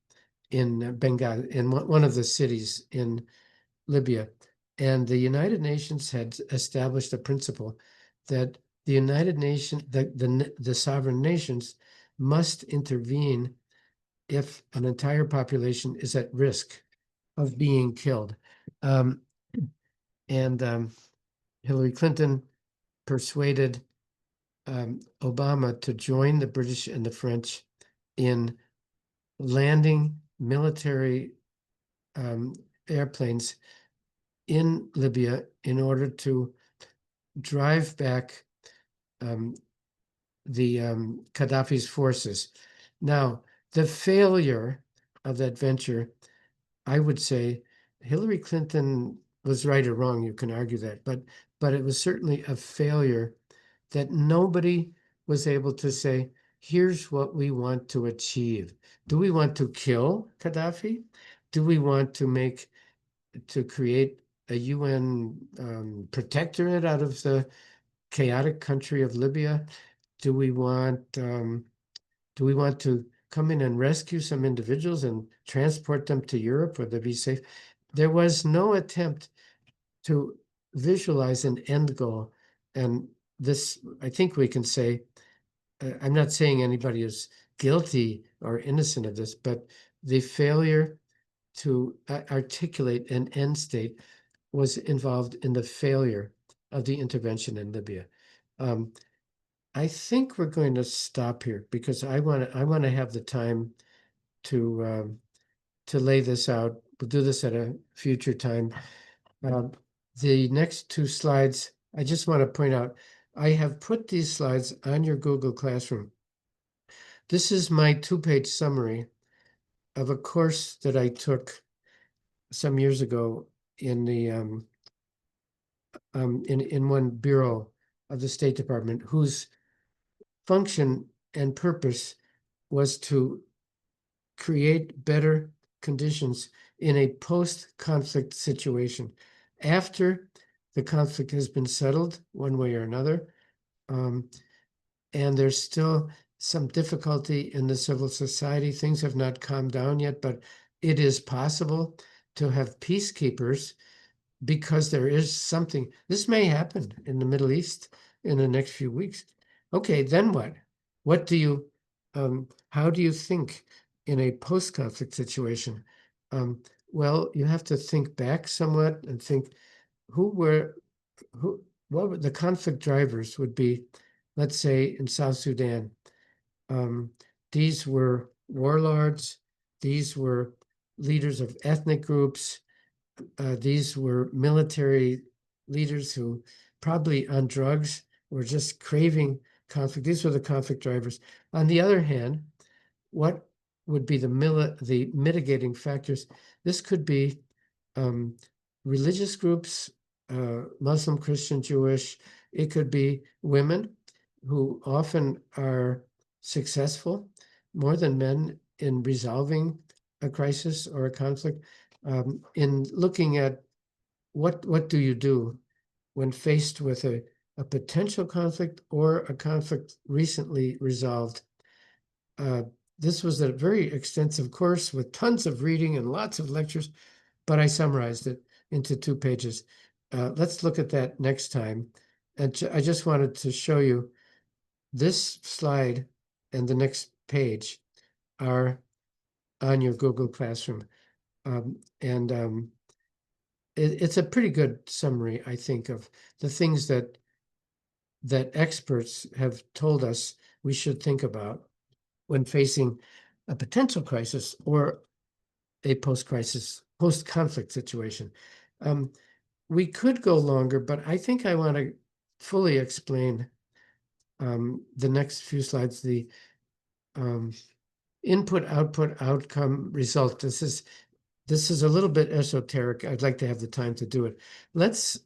in Benghazi, in one of the cities in Libya. And the United Nations had established a principle that the United Nations, the sovereign nations, must intervene if an entire population is at risk of being killed. Hillary Clinton persuaded Obama to join the British and the French in landing military airplanes in Libya in order to drive back the Gaddafi's forces. Now, the failure of that venture, I would say Hillary Clinton was right or wrong, you can argue that, but but it was certainly a failure that nobody was able to say, here's what we want to achieve. Do we want to kill Gaddafi? Do we want to create a UN protectorate out of the chaotic country of Libya? Do we want to come in and rescue some individuals and transport them to Europe where they'll be safe? There was no attempt to visualize an end goal. And this, I think we can say, I'm not saying anybody is guilty or innocent of this, but the failure to articulate an end state was involved in the failure of the intervention in Libya. I think we're going to stop here because I want to have the time to lay this out. We'll do this at a future time. The next two slides, I just want to point out, I have put these slides on your Google Classroom. This is my two-page summary of a course that I took some years ago in the in one bureau of the State Department, whose function and purpose was to create better conditions in a post-conflict situation. After the conflict has been settled one way or another, and there's still some difficulty in the civil society. Things have not calmed down yet, but it is possible to have peacekeepers because there is something. This may happen in the Middle East in the next few weeks. Okay, then what? What do you, how do you think in a post-conflict situation? Well, you have to think back somewhat and think what were the conflict drivers would be, let's say in South Sudan. These were warlords, these were leaders of ethnic groups, these were military leaders who probably on drugs were just craving conflict. These were the conflict drivers. On the other hand, what would be the mitigating factors? This could be religious groups, Muslim, Christian, Jewish. It could be women who often are successful more than men in resolving a crisis or a conflict. In looking at what do you do when faced with a potential conflict or a conflict recently resolved. This was a very extensive course with tons of reading and lots of lectures, but I summarized it into 2 pages. Let's look at that next time. And I just wanted to show you this slide and the next page are on your Google Classroom. It's a pretty good summary, I think, of the things that experts have told us we should think about when facing a potential crisis or a post-crisis, post-conflict situation. We could go longer, but I think I want to fully explain the next few slides, the input, output, outcome, result. This is a little bit esoteric. I'd like to have the time to do it. Let's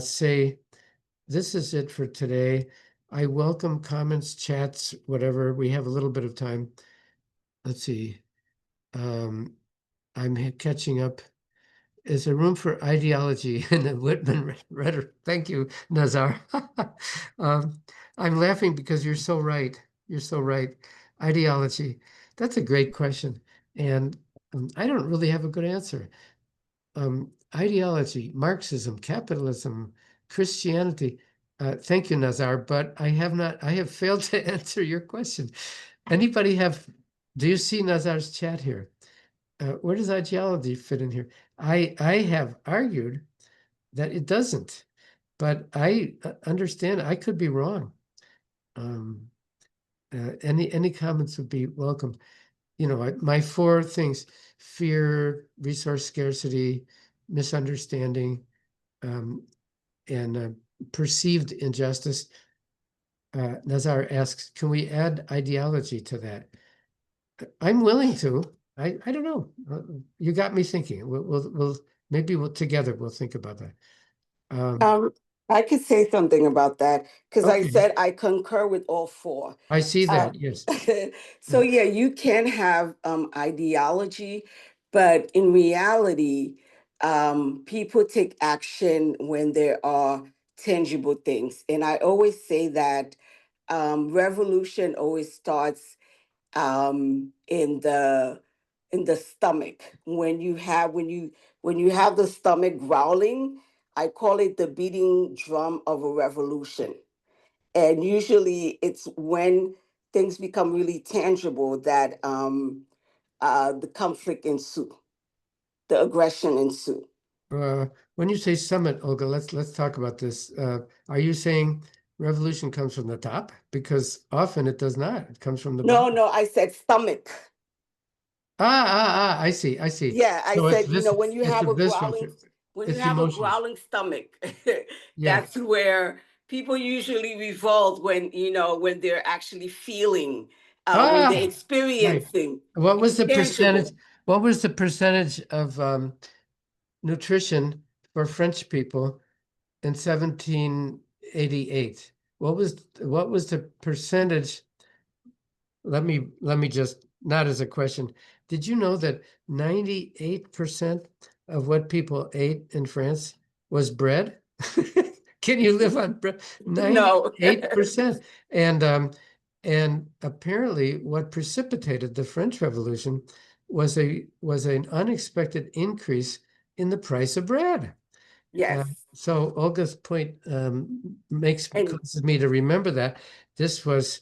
say this is it for today. I welcome comments, chats, whatever. We have a little bit of time. Let's see. I'm catching up. Is there room for ideology in the Whitman rhetoric? Thank you, Nazar. I'm laughing because you're so right. You're so right. Ideology. That's a great question. And I don't really have a good answer. Ideology, Marxism, capitalism, Christianity. Thank you, Nazar, but I have failed to answer your question. Do you see Nazar's chat here? Where does ideology fit in here? I have argued that it doesn't, but I understand I could be wrong. Any comments would be welcome. You know, my 4 things: fear, resource scarcity, misunderstanding, and perceived injustice. Nazar asks, can we add ideology to that? I'm willing to. I don't know. You got me thinking. Maybe together we'll think about that. Um, I could say something about that because I Okay, said I concur with all four. I see Uh, that. Yes. so yeah, you can have ideology, but in reality, people take action when there are tangible things. And I always say that revolution always starts in the stomach. When you have the stomach growling, I call it the beating drum of a revolution. And usually it's when things become really tangible that the conflict ensue, the aggression ensue. Uh, when you say summit, Olga, let's talk about this. Are you saying revolution comes from the top? Because often it does not. It comes from the No, bottom. no, I said stomach. I see, I see. Yeah, I So it's said, this, when you it's a have a visceral, growling, when you it's have a emotions. growling stomach, Yeah. that's where people usually revolt when, when they're actually feeling, when they're Ah, right. experiencing. What was It's the percentage? tangible. What was the percentage of nutrition for French people in 1788? What was the percentage? Let me just, not as a question. Did you know that 98% of what people ate in France was bread? Can you live on bread? No. 98%. And apparently what precipitated the French Revolution was an unexpected increase in the price of bread. Uh, Yes. so Olga's point makes And causes me to remember that this was,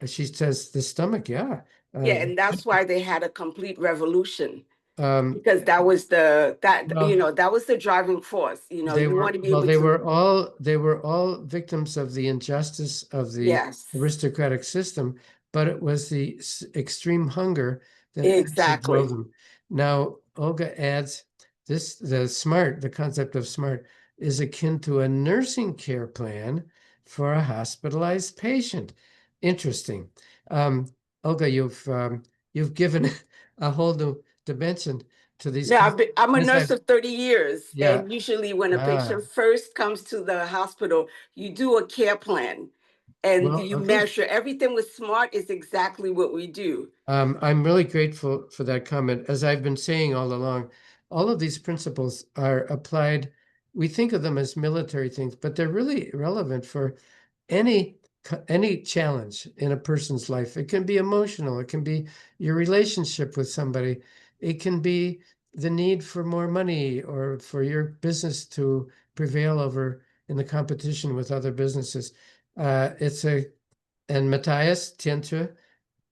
she says, the stomach. Yeah. yeah, Uh, and that's why they had a complete revolution um, because that was well, that was the driving force. they You want were to be well. able They to. were all victims of the injustice of the Yes, aristocratic system, but it was the extreme hunger that actually drove exactly. them. Now, Olga adds this: the concept of smart is akin to a nursing care plan for a hospitalized patient. Interesting. Um, Olga, you've given a whole new dimension to these Yeah, concepts. I'm a As nurse I've, of 30 years. yeah. And usually, when a Ah, patient first comes to the hospital, you do a care plan and well, you good. measure everything with SMART is exactly what we do. I'm really grateful for that comment. As I've been saying all along, all of these principles are applied. We think of them as military things, but they're really relevant for any any challenge in a person's life. It can be emotional. It can be your relationship with somebody. It can be the need for more money or for your business to prevail over in the competition with other businesses. It's a and Matthias Tientre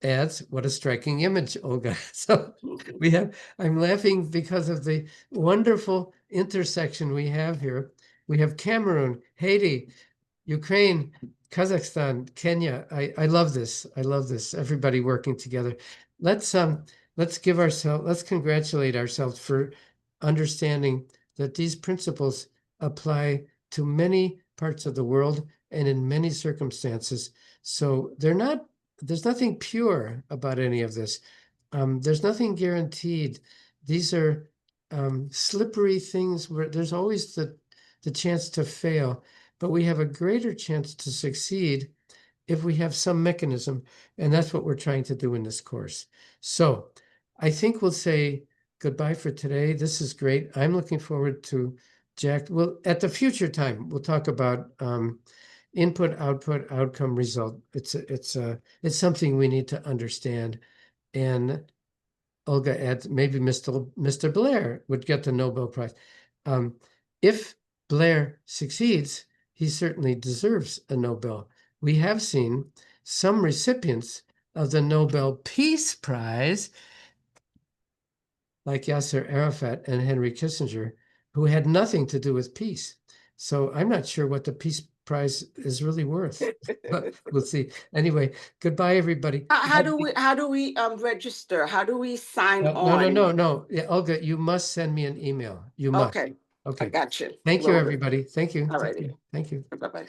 adds, what a striking image, Olga. So I'm laughing because of the wonderful intersection we have here. We have Cameroon, Haiti, Ukraine, Kazakhstan, Kenya. I love this. I love this. Everybody working together. Let's um let's congratulate ourselves for understanding that these principles apply to many parts of the world and in many circumstances. So there's nothing pure about any of this. There's nothing guaranteed. These are slippery things where there's always the chance to fail, but we have a greater chance to succeed if we have some mechanism, and that's what we're trying to do in this course. So I think we'll say goodbye for today. This is great. I'm looking forward to Jack. Well, at the future time, we'll talk about input, output, outcome, result. It's something we need to understand. And Olga adds, maybe Mr. Blair would get the Nobel Prize. Um, if Blair succeeds, he certainly deserves a Nobel. We have seen some recipients of the Nobel Peace Prize, like Yasser Arafat and Henry Kissinger, who had nothing to do with peace. So I'm not sure what the Peace Prize is really worth, but we'll see. Anyway, goodbye, everybody. How do we register? How do we sign No, no, on? no, no. Yeah, Olga, you must send me an email. You must. Okay, I Okay. got you. Thank you, Will do. everybody. Thank you. All Thank righty. you. Thank you. Bye bye.